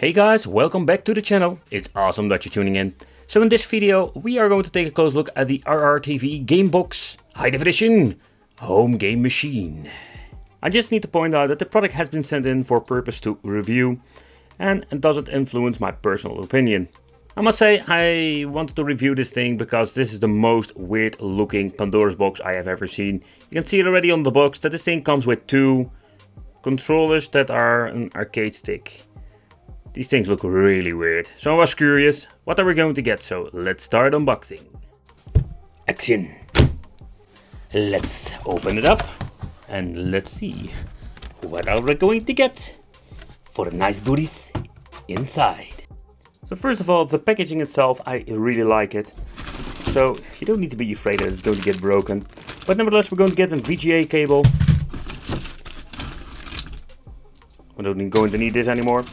Hey guys, welcome back to the channel. It's awesome that you're tuning in. So in this video we are going to take a close look at the RRTV Gamebox High Definition Home Game Machine. I just need to point out that the product has been sent in for purpose to review and it doesn't influence my personal opinion. I must say I wanted to review this thing because this is the most weird looking Pandora's box I have ever seen. You can see it already on the box that this thing comes with two controllers that are an arcade stick. These things look really weird, so I was curious, what are we going to get? So let's start unboxing. Action! Let's open it up and let's see what are we going to get for nice goodies inside. So first of all, the packaging itself, I really like it. So you don't need to be afraid that it's going to get broken. But nevertheless, we're going to get a VGA cable. We don't going to need this anymore.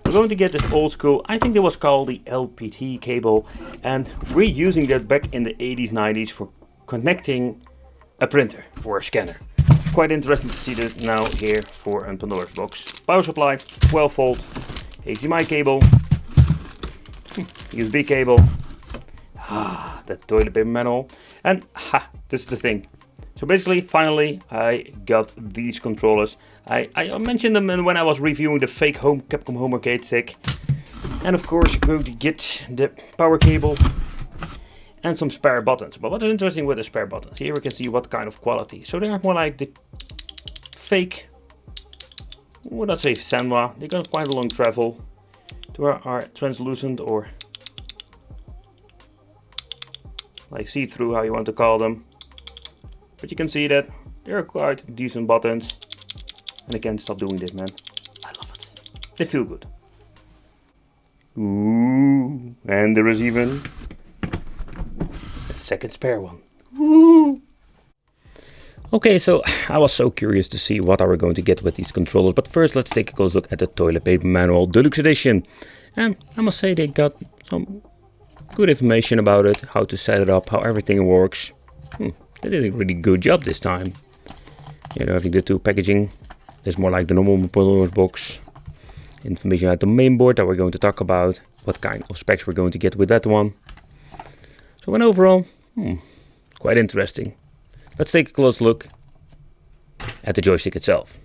We're going to get this old school, I think it was called the LPT cable, and we're using that back in the 80s, 90s for connecting a printer or a scanner. Quite interesting to see this now here for a Pandora's box. Power supply, 12 volt, HDMI cable, USB cable, the toilet paper manual, and this is the thing. So basically, finally, I got these controllers. I mentioned them when I was reviewing the fake Capcom Home Arcade stick. And of course, you're going to get the power cable and some spare buttons. But what is interesting with the spare buttons, here we can see what kind of quality. So they are more like the fake, would not say Senwa. They got quite a long travel. They are translucent or like see-through, how you want to call them. But you can see that they're quite decent buttons. And I can't stop doing this, man. I love it. They feel good. Ooh, and there is even a second spare one. Ooh. Okay, so I was so curious to see what are we going to get with these controllers. But first, let's take a close look at the Toilet Paper Manual Deluxe Edition. And I must say they got some good information about it, how to set it up, how everything works. They did a really good job this time. You know, having the two packaging is more like the normal Pandora's box. Information about the mainboard that we're going to talk about. What kind of specs we're going to get with that one. So in overall, quite interesting. Let's take a close look at the joystick itself.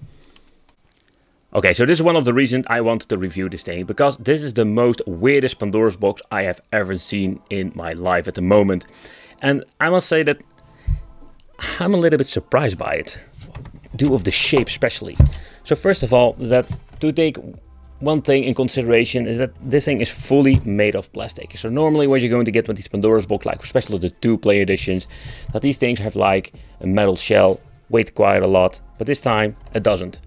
Okay, so this is one of the reasons I wanted to review this thing, because this is the most weirdest Pandora's box I have ever seen in my life at the moment. And I must say that I'm a little bit surprised by it, due of the shape especially. So first of all, that to take one thing in consideration is that this thing is fully made of plastic. So normally what you're going to get with these Pandora's box, like especially the two-player editions, that these things have like a metal shell, weight quite a lot, but this time it doesn't.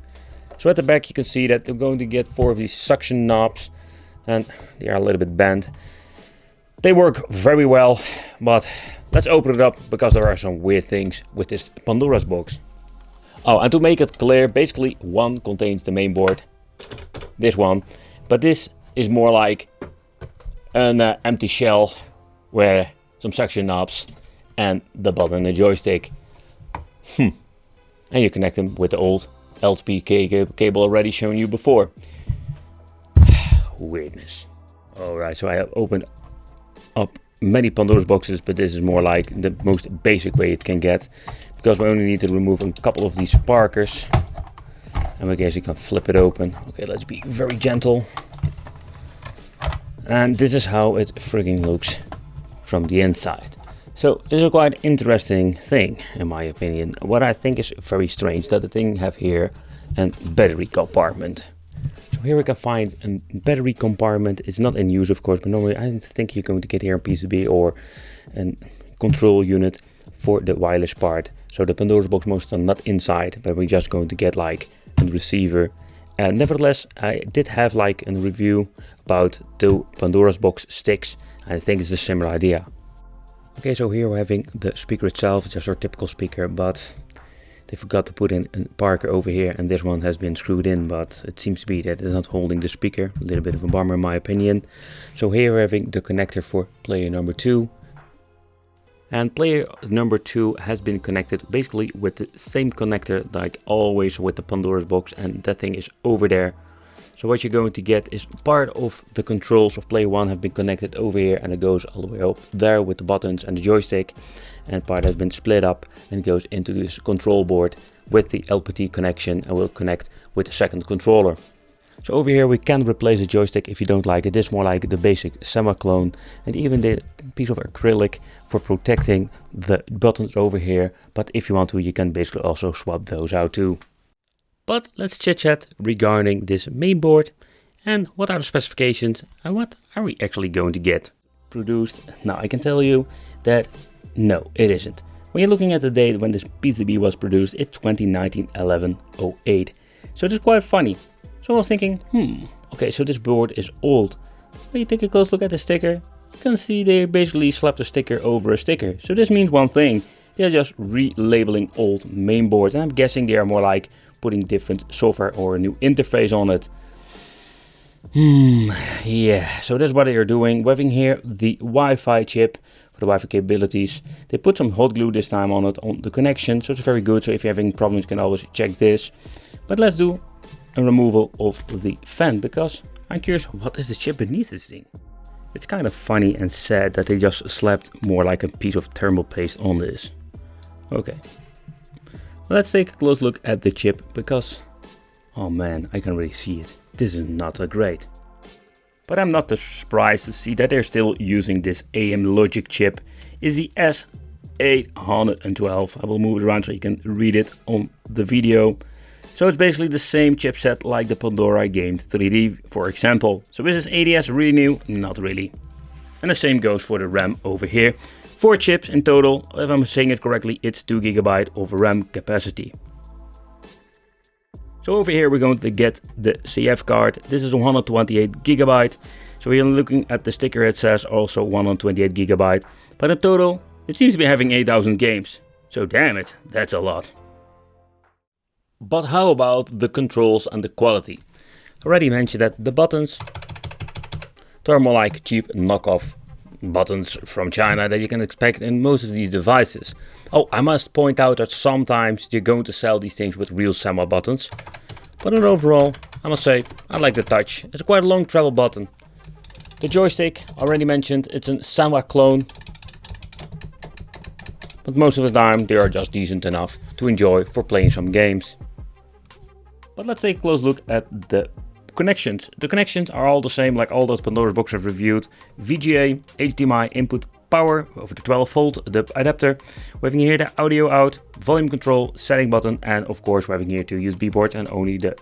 So at the back you can see that they're going to get 4 of these suction knobs, and they are a little bit bent. They work very well, but let's open it up because there are some weird things with this Pandora's box. Oh, and to make it clear, basically one contains the main board, this one, but this is more like an empty shell where some suction knobs and the button and the joystick. And you connect them with the old LP cable already shown you before. Weirdness. Alright, so I have opened up many Pandora's boxes, but this is more like the most basic way it can get, because we only need to remove a couple of these sparkers, and we guess you can flip it open. Okay, let's be very gentle. And this is how it frigging looks from the inside. So this is a quite interesting thing in my opinion. What I think is very strange that the thing have here a battery compartment. So here we can find a battery compartment. It's not in use, of course, but normally I think you're going to get here a PCB or a control unit for the wireless part. So the Pandora's box most are not inside, but we're just going to get like a receiver. And nevertheless, I did have like a review about the Pandora's box sticks. And I think it's a similar idea. Okay, so here we're having the speaker itself. It's just our typical speaker, but they forgot to put in a Parker over here, and this one has been screwed in, but it seems to be that it's not holding the speaker. A little bit of a bummer in my opinion. So here we're having the connector for player number 2. And player number 2 has been connected basically with the same connector like always with the Pandora's box, and that thing is over there. So what you're going to get is part of the controls of player 1 have been connected over here, and it goes all the way up there with the buttons and the joystick, and part has been split up and goes into this control board with the LPT connection and will connect with the second controller. So over here we can replace the joystick if you don't like it. This is more like the basic semi-clone, and even the piece of acrylic for protecting the buttons over here, but if you want to you can basically also swap those out too. But let's chit chat regarding this mainboard and what are the specifications and what are we actually going to get produced. Now I can tell you that no, it isn't. When you're looking at the date when this PCB was produced, it's 2019-11-08. So it's quite funny. So I was thinking, okay, so this board is old. When you take a close look at the sticker, you can see they basically slapped a sticker over a sticker. So this means one thing, they're just relabeling old mainboards, and I'm guessing they are more like putting different software or a new interface on it. Yeah, so that's what they are doing. We're having here the Wi-Fi chip for the Wi-Fi capabilities. They put some hot glue this time on it, on the connection, so it's very good. So if you're having problems, you can always check this. But let's do a removal of the fan, because I'm curious, what is the chip beneath this thing? It's kind of funny and sad that they just slapped more like a piece of thermal paste on this. Okay. Let's take a close look at the chip, because, oh man, I can really see it. This is not that great. But I'm not surprised to see that they're still using this AM Logic chip. Is the S812. I will move it around so you can read it on the video. So it's basically the same chipset like the Pandora Games 3D, for example. So is this ADS really new? Not really. And the same goes for the RAM over here. 4 chips in total. If I'm saying it correctly, it's 2 GB of RAM capacity. So over here we're going to get the CF card. This is 128 GB. So we're looking at the sticker, it says also 128 GB. But in total, it seems to be having 8,000 games. So damn it, that's a lot. But how about the controls and the quality? Already mentioned that the buttons, they're more like cheap knockoff buttons from China that you can expect in most of these devices. Oh, I must point out that sometimes you're going to sell these things with real Sama buttons. But in overall, I must say, I like the touch. It's quite a long travel button. The joystick, already mentioned, it's a Sama clone. But most of the time they are just decent enough to enjoy for playing some games. But let's take a close look at the connections. The connections are all the same like all those Pandora's boxes I've reviewed. VGA, HDMI input power over the 12 volt, the adapter. We're having here the audio out, volume control, setting button, and of course we're having here 2 USB ports, and only the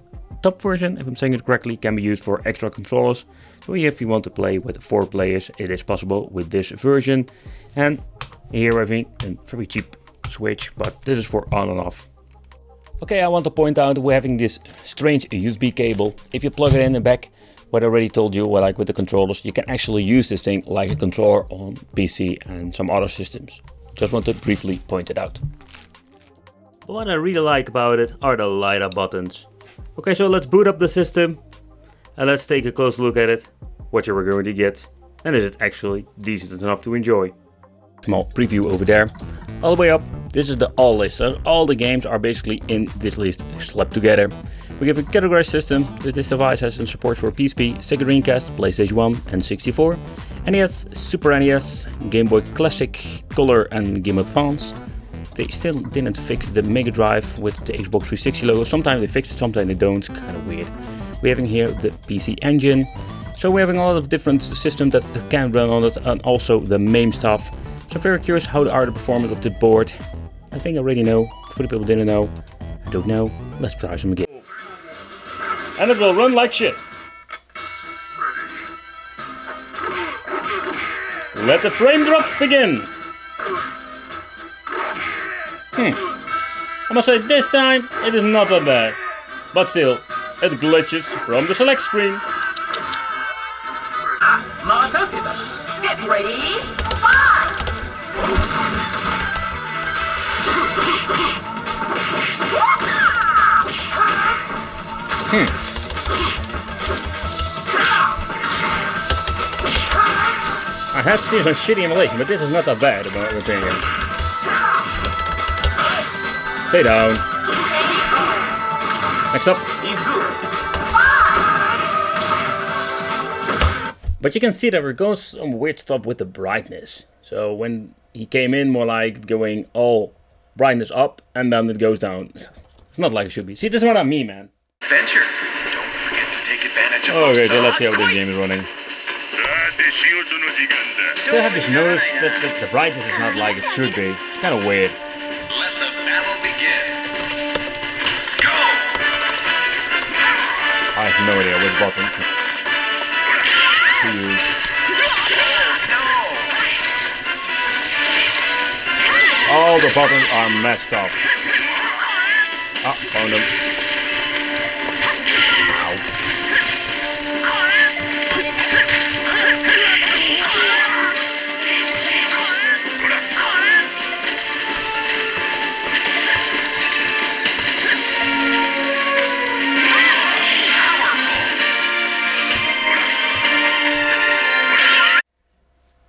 top version, if I'm saying it correctly, can be used for extra controllers. So if you want to play with 4 players, it is possible with this version. And here we're having a very cheap switch, but this is for on and off. Okay, I want to point out we're having this strange USB cable. If you plug it in the back, what I already told you, well, like with the controllers, you can actually use this thing like a controller on PC and some other systems. Just want to briefly point it out. What I really like about it are the light up buttons. Okay, so let's boot up the system and let's take a close look at it. What you're going to get, and is it actually decent enough to enjoy. Small preview over there. All the way up, this is the all list. So all the games are basically in this list slapped together. We give a categorized system. This device has support for PSP, Sega Dreamcast, PlayStation 1 and 64, NES, Super NES, Game Boy Classic, Color and Game Advance. They still didn't fix the Mega Drive with the Xbox 360 logo. Sometimes they fix it, sometimes they don't. It's kind of weird. We're having here the PC Engine. So we're having a lot of different systems that can run on it, and also the MAME stuff. So I'm very curious how are the performance of the board. I think I already know. For the people who didn't know, I don't know. Let's try some again. And it will run like shit. Let the frame drops begin. I must say this time it is not that bad. But still, it glitches from the select screen. Get ready, fire! I have seen some shitty emulation, but this is not that bad in my opinion. Stay down. Next up. But you can see that we're going some weird stuff with the brightness. So when he came in, more like going all brightness up and then it goes down. It's not like it should be. See, this is what I mean, man. Adventure. Don't forget to take advantage of Okay, so let's see how this game is running. Still have this notice that the brightness is not like it should be. It's kind of weird. Let the battle begin. Go! I have no idea which button to use. All the buttons are messed up. Ah, found them. Ow.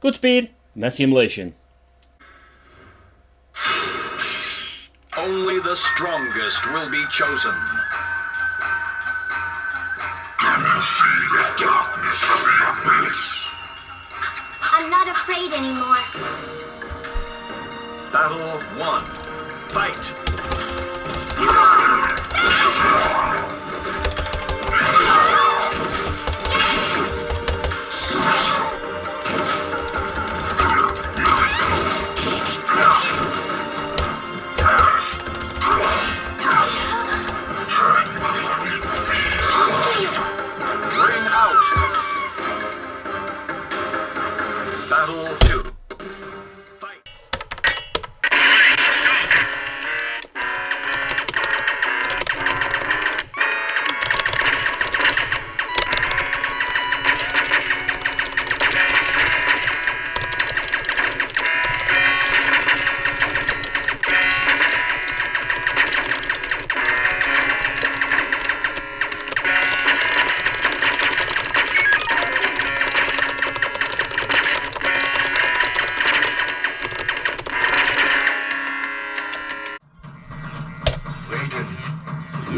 Good speed, mass simulation. Only the strongest will be chosen. I'm not afraid anymore. Battle 1. Fight! Ring out! Battle 2. Fight!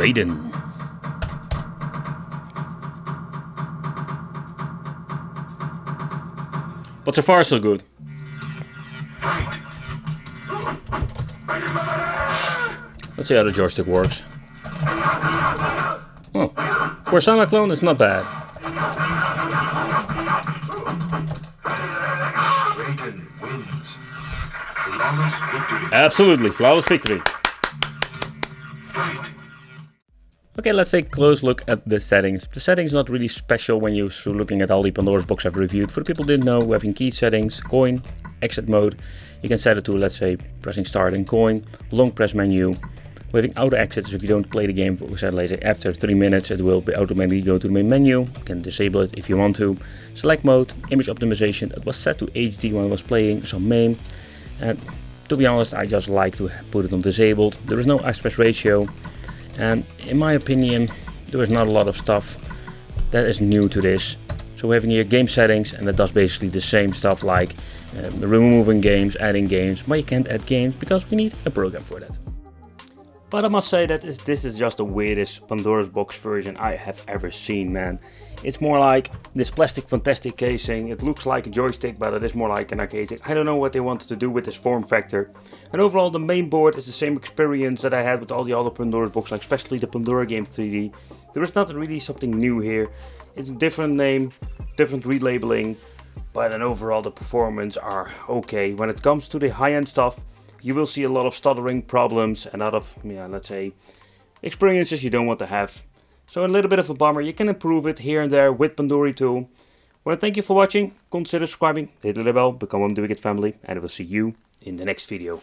Raiden. But so far so good. Let's see how the joystick works. Oh, for a Sonic clone it's not bad. Absolutely, flawless victory. Okay, let's take a close look at the settings. The settings not really special when you're looking at all the Pandora's box I've reviewed. For the people who didn't know, we have in key settings, coin, exit mode. You can set it to, let's say, pressing start in coin, long press menu. We're having auto exits, so if you don't play the game, we said later, after 3 minutes it will be automatically go to the main menu. You can disable it if you want to. Select mode, image optimization, it was set to HD when I was playing, so main. And to be honest, I just like to put it on disabled. There is no aspect ratio. And in my opinion, there is not a lot of stuff that is new to this. So we have here game settings, and it does basically the same stuff like removing games, adding games, but you can't add games because we need a program for that. But I must say that this is just the weirdest Pandora's box version I have ever seen, man. It's more like this plastic fantastic casing. It looks like a joystick, but it is more like an arcade stick. I don't know what they wanted to do with this form factor. And overall, the main board is the same experience that I had with all the other Pandora's box, like especially the Pandora game 3D. There is not really something new here. It's a different name, different relabeling, but then overall the performance are okay. When it comes to the high-end stuff, you will see a lot of stuttering problems and a lot of, let's say, experiences you don't want to have. So a little bit of a bummer. You can improve it here and there with Pandora too. Well, thank you for watching. Consider subscribing, hit the bell, become one of the Wicked family, and I will see you in the next video.